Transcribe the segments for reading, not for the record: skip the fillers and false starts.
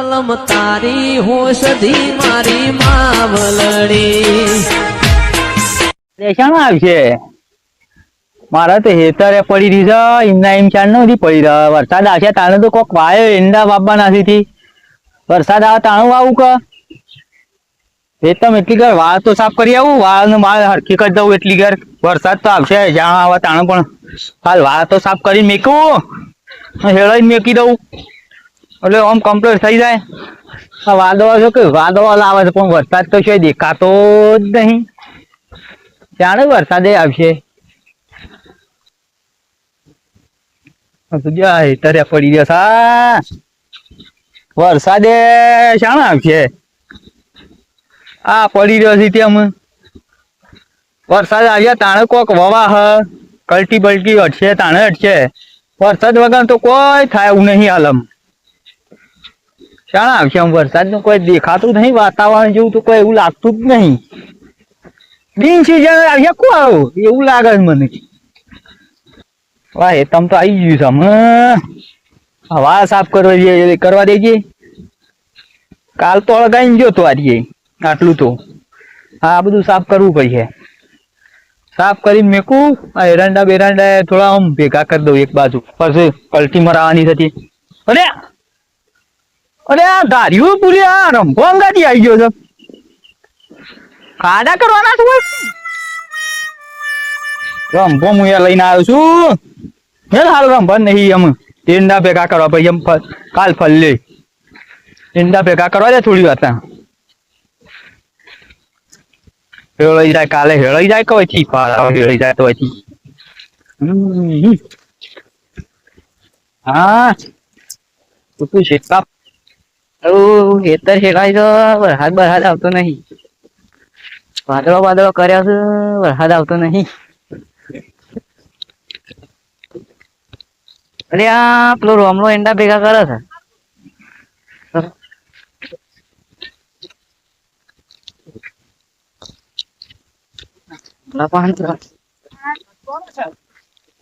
આલમ તારી હોશધી મારી માવલડી દેશામાં આવશે મારા તો હેતરે પડી રહી છે ઈમના ઈમ ચાર નથી પડી રહ્યા વરસાદ આવશે તાણે તો કોક વાયો ઈંડા બાબા નથી વરસાદ આવે તાણું આવું કે એટલી ઘર વાળ તો સાફ કરી આવું વાળ ને માળ હરખી કરી દઉં એટલી ઘર વરસાદ તો આવશે જ્યાં આવે તાણે પણ હાલ વાળ તો સાફ કરીને મેકવું હેળાઈને મેકી દઉં એટલે આમ કમ્પ્લીટ થઈ જાય વાદળો છો કે વાદળો લાવે છે પણ વરસાદ તો છે દેખાતો જ નહીં જાણે વરસાદે આવશે તરે પડી જશે વરસાદે શાણે આવશે આ પડી રહ્યો છે તેમ વરસાદ આવ્યા તાણે કોક વવા હ કલટી બલટી હટશે તાણે હટશે વરસાદ વગર તો કોઈ થાય એવું નહીં હાલમ શાણે આવશે આમ વરસાદ નું કોઈ દેખાતું નહીં વાતાવરણ જેવું તો કોઈ એવું લાગતું જ નહીં બિન સિઝન આવ્યા કોણ એવું લાગે છે મને વાહ એ તમ તો આવી ગયું છે હવા સાફ કરવા દેજે કાલ તો અળગાઈને ગયો તો આજે આટલું તો આ બધું સાફ કરવું પડશે સાફ કરીને મેકું આ એરંડા બેરંડા થોડા આમ ભેગા કરી દઉં એક બાજુ પછી કલટી મરાવાની થતી અરે અરે આ ધાર્યું પૂરી આ રંભો અંગાથી આવી ગયો છે ખાડા કરવાના છું રંભો હું લઈને આવ્યો છું હે હાલ રંભા નહીં એમ ઈંડા ભેગા કરવા પછી એમ કાલ ફલ લે ઈંડા ભેગા કરવા દે થોડી વાર હેળાઈ જાય કાલે હેળાઈ જાય કે પછી હેળાઈ જાય તો પછી હા તું શેકા હેતર શેકાય તો વરસાદ બરસાદ આવતો નહીં વાદળો વાદળો કર્યા છે વરસાદ આવતો નહીં અરે આ પેલો રોમલો ઈંડા ભેગા કરે છે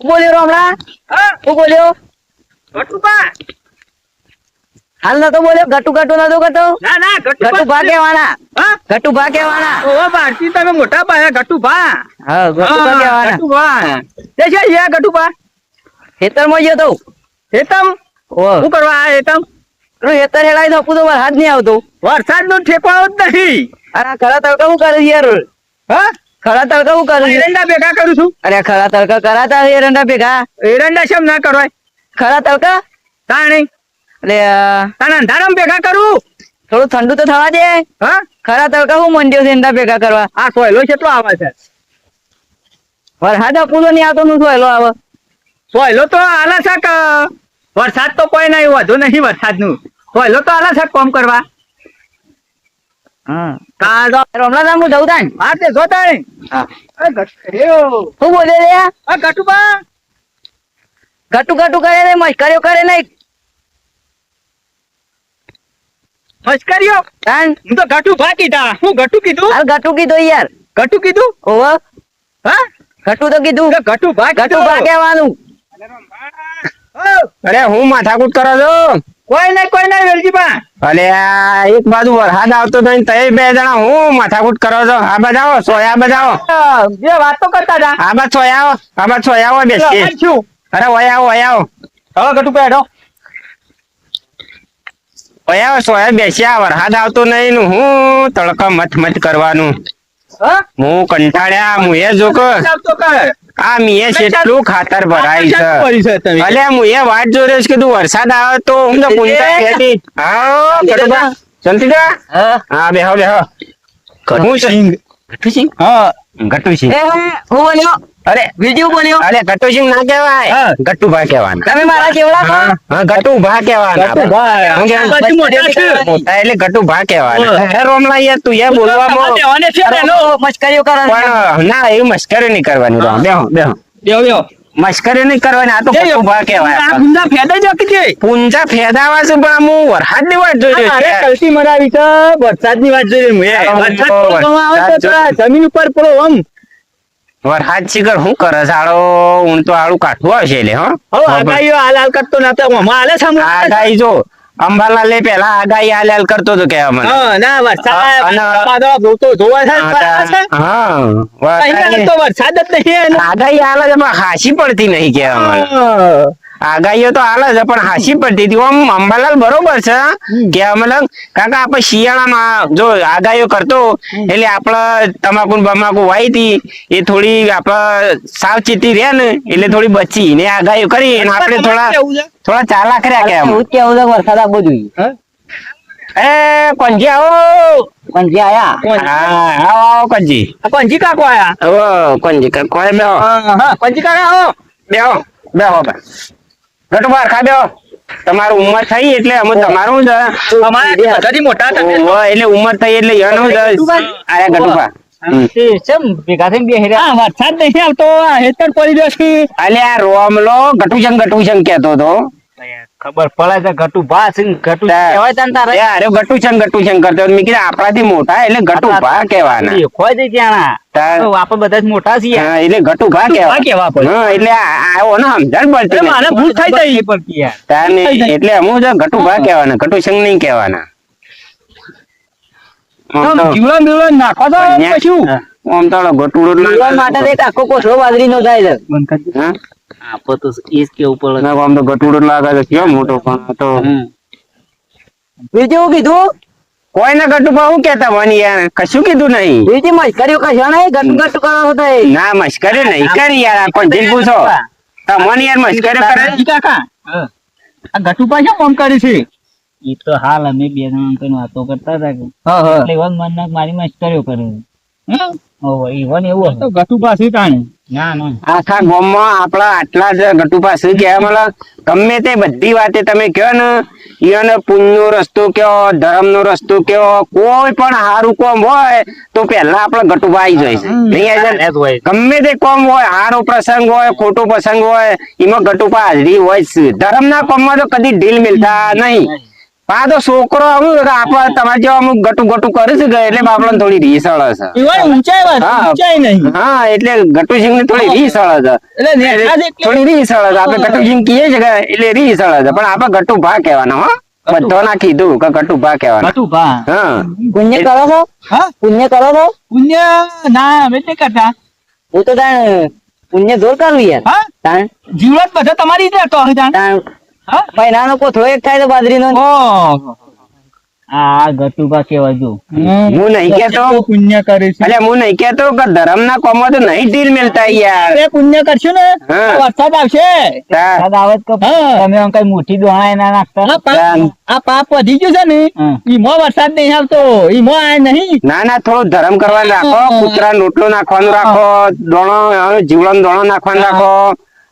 બોલ્યો રોમલા હું બોલ્યો હાલ નતો બોલ્યો ગટુ ગટુ નતો ગટુ ના ના ગટુ ભા કેવાના ગટુ ભા કેવાના ઓ ભારતી તમે મોટા પાયા ગટુ ભા હા ગટુ ભા કેવાના ગટુ ભા તે છે યા ગટુ ભા ખેતર માં ગયો તો હેતમ ઓ શું કરવા આ હેતમ હેતર હેલાઈ તો પૂરો વરસાદ નહીં આવતો વરસાદ નો ઠેકાણો જ નથી અરે ખરા તડકા હું કરે યાર હા ખરા તડકા હું કરું એરંડા ભેગા કરું છું અરે ખરા તડકા કરાતા એરંડા ભેગા એરંડા શેમ ના કરવાય ખરા તડકા તાણે એટલે તાણે અંધારામ ભેગા કરું થોડું ઠંડુ તો થવા દે હા ખરા તડકા હું મંડ્યો છે એંડા ભેગા કરવા આ સોયલો કેટલો આવે છે વરસાદ પૂરો નહીં આવતો નું સોયલો આવે સોયલો તો આલા છે કે વરસાદ તો કોઈ નહીં વધુ નહીં વરસાદ નું સોયલો તો આલા છે કોમ કરવા હા કાદો રમલા નામ હું જઉં તાન હા તે જોતા નહીં હા ગટુ શું બોલે રે આ ગટુબા ગટુ ગટુ કરે રે મસ્કરીઓ કરે નહીં મસ્કરીઓ તાન હું તો ગટુ ભા કીધા હું ગટુ કીધું હાલ ગટુ કીધું યાર ગટુ કીધું ઓહો હા ગટુ તો કીધું ગટુ ભા ગટુ ભા કહેવાનું અરે હું માથાકૂટ કરો છો કોઈ નહીં વેલજીબા અલે એક બાજુ વરસાદ આવતો નહીં તય બે જણા હું માથાકૂટ કરો છો આ બજાવો સોયા બજાવો જે વાતો કરતા હતા આ બાદ સોયાવો આ બાદ સોયાવો બેસી શું અરે વયાવો વયાવો હવે ગટુ પેડો વયાવો સોયા બેસ્યા વરસાદ આવતો નહીં નું હું તડકા મત મત કરવાનું હા હું કંટાળ્યા હું એ જો કે તો કર આ મીએ કેટલું ખાતર ભરાય છે અલે હું એ વાત જોઈ રહ્યો છું કે તું વરસાદ આવે તો હું તો પૂંજા ખેતી હા ગટુબા જલ્દી જા હા બેહો બેહો હું સિંગ ગટુસિંહ હા ગટુસિંહ એ હું બોલ્યો અરે વિડિયો બોલ્યો અરે ગટુસિંહ ના કહેવાય ગટુભા કહેવાના તમે મારા કેવડા છો હા ગટુભા કહેવાના મોટા એટલે ગટુભા કહેવાના હે રોમલા યાર તું એ બોલવામાં મસ્કરીઓ કરે પણ ના એવું મસ્કરી નહીં કરવાની રોમ બેહો બેહો બેહો મસ્કરી નહીં કરવાની આ તો ગટુભા કહેવાય આ ગુંડા ફેદા જો કે પૂંજા ફેદાવા છે પણ હું વરસાદ ની વાત જોઈ રહ્યો અરે છું કલસી મરાવી છે વરસાદ ની વાત જોઈ જમીન ઉપર પડો આમ વરસાદ શિખર શું કરે સાળો હું તો આળું કાઠું આવશે લે હો હવે આગાહીઓ હાલ હાલ કરતો ના તો આમાં હાલે સામે આગાહી જો અંબાલાલે પેલા આગાહી હાલ કરતો હતો કે મને હા ના વરસાદ અને- વાદળા જોતો જોવા છે હા અહીંયા તો વરસાદ જ નહીં આગાહી હાલ છે પણ હાસી પડતી નહીં કે મને આગાહીઓ તો હાલ છે પણ હાસી પડતી હતી આમ અંબાલાલ બરોબર છે કે મતલબ કાકા આપણે શિયાળામાં જો આગાહીઓ કરતો એટલે આપડે તમાકુ બમાકુ વાઈ હતી એ થોડી આપડે સાવચેતી રહે ને એટલે થોડી બચી ને આગાહીઓ કરી અને આપણે થોડા ચાલાક રહ્યા કે એવું જ કેવું છે વરસાદ આવવો જોઈએ એ કોંજી આવો પણ જે આયા હા આવો આવો કોંજી કોંજી કાકો આયા ઓ કોંજી કોઈ બેહો હા કોંજી કાકા આવો બેહો બેહો ગટુ બાર ખા બેહો તમારું ઉંમર થઈ એટલે અમે તમારું જ અમારા બધાથી મોટા તમે ઓહો, એટલે ઉંમર થઈ એટલે યનું જ આયા ગટુભા ભેગા થઈને બેહી રહ્યા હા વરસાદ નહીં આવતો આ હેતર પડી ગયો છે અલે આ રોમલો ગટુશંગ કેતો તો ખબર પડે છે ઘટુ ભા સિંહ ઘટુ કહેવાય તને તારે એ અરે ગટુશંગ કરતો મેં કીધું આપણાથી મોટા એટલે ગટુભા કહેવાના ખોઈ દઈ ત્યાં તાર- આપણે બધા જ મોટા છીએ હા, એટલે ગટુભા કેવા કહેવાય પડે. હા, એટલે આવો ને સમજણ પડતી એટલે મારે નથી. ભૂલ થઈ ગઈ પડતી યાર તારને એટલે અમુ જ ગટુભા કહેવાના ગટુશંગ નહીં કહેવાના આમ તો- જીવડો બીવડો નાખો તો પછી આમ તો ગટુડો જ જીવન માટે તો એક આખો કોઠો બાજરી નો થાય છે હા? આપો તો એ જ કેવું પડે ના, આમ તો ગટુડો જ લાગે છે કેવો મોટો પણ આ તો બીજું કીધું કોઈ ના ગટુભા હું કેતા મને યાર કશું કીધું નહીં બીજી મસ્કરીઓ કશો નહીં ગટુ ગટુ કરો છો તો ના મસ્કરી નહીં કરી યાર આ કોઈ દિલ પૂછો તમને યાર મસ્કરી કરે ઈ કાકા આ ગટુપા શું કામ કરે છે એ તો હાલ અમે બે જણા અંકલ વાતો કરતા હતા કે હા હા એટલે ઈવન મન મારી મસ્કરીઓ કરે ઓહો ઈવન એવું તો ગટુપા છે તાણે ના ના આખા ગામમાં આપણા આટલા જ ગટુભા શું કહેવા મળે ગમે તે બધી વાતે તમે કહો ને ઈયોને પુણ્યનો રસ્તો કયો ધર્મનો રસ્તો કયો કોઈ પણ સારું કોમ હોય તો પહેલા આપણે ગટુભા આવી જાય છે નહીં આવી જાય ને? ગમે તે કોમ હોય સારો પ્રસંગ હોય ખોટો પ્રસંગ હોય એમાં ગટુભા હાજરી હોય જ છે ધર્મના કોમમાં તો કદી ઢીલ મિલતા નહીં આ તો છોકરો આવું આપડે તમારે જેવા અમુક ગટુ કરે છે કે એટલે આપણને થોડી રીસ અળે છે ઈવન ઊંચાઈ વાત હા. ઊંચાઈ નહીં હા એટલે ગટુસિંહ ને થોડી રીસ અળે છે એટલે નેતા જ એટલે થોડી રીસ અળે છે આપણે ગટુસિંહ કહીએ છે કે એટલે રીસ અળે છે પણ આપણે ગટુભા કહેવાના હો બધો ના કીધું કે ગટુભા કહેવાના ગટુપા હા પુણ્ય કરો છો હા પુણ્ય કરો છો પુણ્ય ના અમે નહીં કરતા હું તો તાણ પુણ્ય જોર કરું યાર હા તાણ જીવડત બધો તમારી રીતે હતો હવે જાણ તાણ હા મહિનાનો કોથળો એક થાય તો બાજરીનો ઓહો. આ ગટુબા કેવાય જો હું નહીં કેતો પુણ્ય કરે છે એટલે હું નહીં કેતો કે ધર્મના કોમમાં તો નહીં ઢીલ મિલતા યાર એ પુણ્ય કરશું ને હા. તો વરસાદ આવશે તા- આવત કે હા. તમે આમ કઈ મુઠ્ઠી દોણા એના નાખતા આ પાપ- આ પાપ વધી ગયું છે ને હા. ઈમાં વરસાદ નહીં આવતો ઈમાં આ નહીં ના ના થોડું ધર્મ કરવાનું રાખો કૂતરા રોટલો નાખવાનું રાખો દોણો જીવડો દોણો નાખવાનું રાખો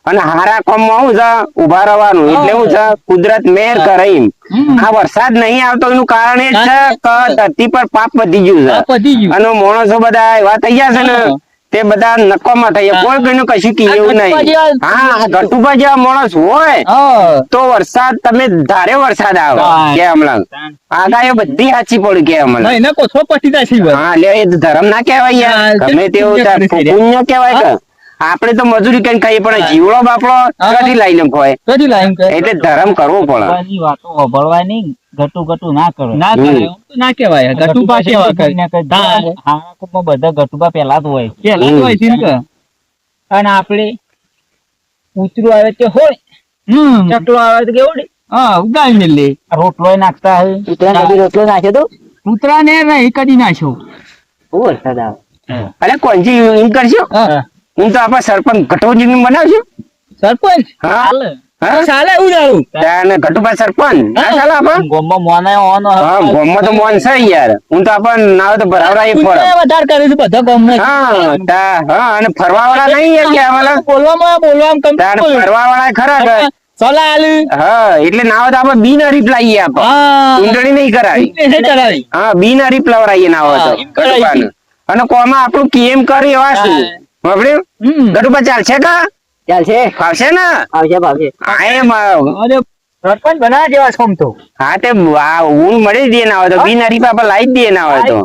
અને હારા કોમમાં શું છે ઉભા રહેવાનું એટલે શું છે કુદરત મેર કરે એમ આ વરસાદ નહીં આવતો એનું કારણ એ જ છે કે ધરતી પર પાપ વધી ગયું પાપ છે વધી ગયું અને માણસો બધા એવા થઈ ગયા છે ને તે બધા નકોમાં થઈ ગયા કોઈ કોઈનું કશું કીધું એવું ગટુભા નહીં જેવા- હા ગટુભા જેવા માણસ હોય હા તો વરસાદ તમે ધારે વરસાદ આવે હા. કે હમણાં આગાહીઓ બધી સાચી પડી કે હમણાં ના, એને કોથળો પટી જાય છે ઈવન. હા એટલે એ ધર્મ ના કહેવાય યાર હા, ગમે તેવું પુણ્ય કરે છે. પુણ્ય કહેવાય કે આપણે તો મજૂરી કરીને ખાઈએ પણ જીવડો બાપડો કદી લાઈ લે કોઈ કદી લાઈન કરે? એટલે ધર્મ કરવો પડે બધી વાતો અભળવાય નહીં ગટુ ગટુ ના કરો ના કરે એમ તો ના કહેવાય ગટુભા કેવા કરે હા. હારા કુટુંબમાં બધા ગટુબા પહેલા જ હોય પેલા જ હોય છે ને કે. અને આપણે ઉતરું આવે તે હોય ચકલો આવે તો કેવડી હા ઉગાડી મેલી રોટલો નાખતા હોય ઉતરા કદી રોટલો નાખ્યો તો કૂતરા ને નહીં કદી નાખ્યો બહુ વરસાદ આવે અરે કોણજી એમ કરશો હા. હું તો આપણે સરપંચ ગટોજી બનાવશું સરપંચ હા ચાલે હા ચાલે એવું જાણું ત્યાં ગટુભા સરપંચ ના ચાલે આપણ ગોમમાં મોના ઓનો હા ગોમમાં તો મોન છે યાર હું તો આપણ નાવ તો ભરાવરા એ ફોર પુણ્ય વધારે કરે છે બધા ગામમાં. હા હા અને ફરવા વાળા નહીં યાર કે આમાં બોલવામાં કમ તાર ફરવા વાળા ખરા કે સલાહ આલી. હા એટલે નાવ તો આપણે બિનહરીફ લાવીએ આપણે હા ઊંડણી નહીં કરાવી એને કરાવી. હા બિનહરીફ લવરાઈએ ના હોય હા, તો એમ કરાવી. ગટુબાને. અને કોમાં આપણું કેમ કરી એવા શું બાપડે હમ. ગટુબા ચાલશે કા ચાલશે ફાવશે ને આવશે આવશે હા એમ અરે સરપંચ બનાવ્યા જેવા છો આમ તો હા તે ઊન મળી જ દે ના હોય તો બિનહરીફ આપણે લાવી જ દે ના હોય તો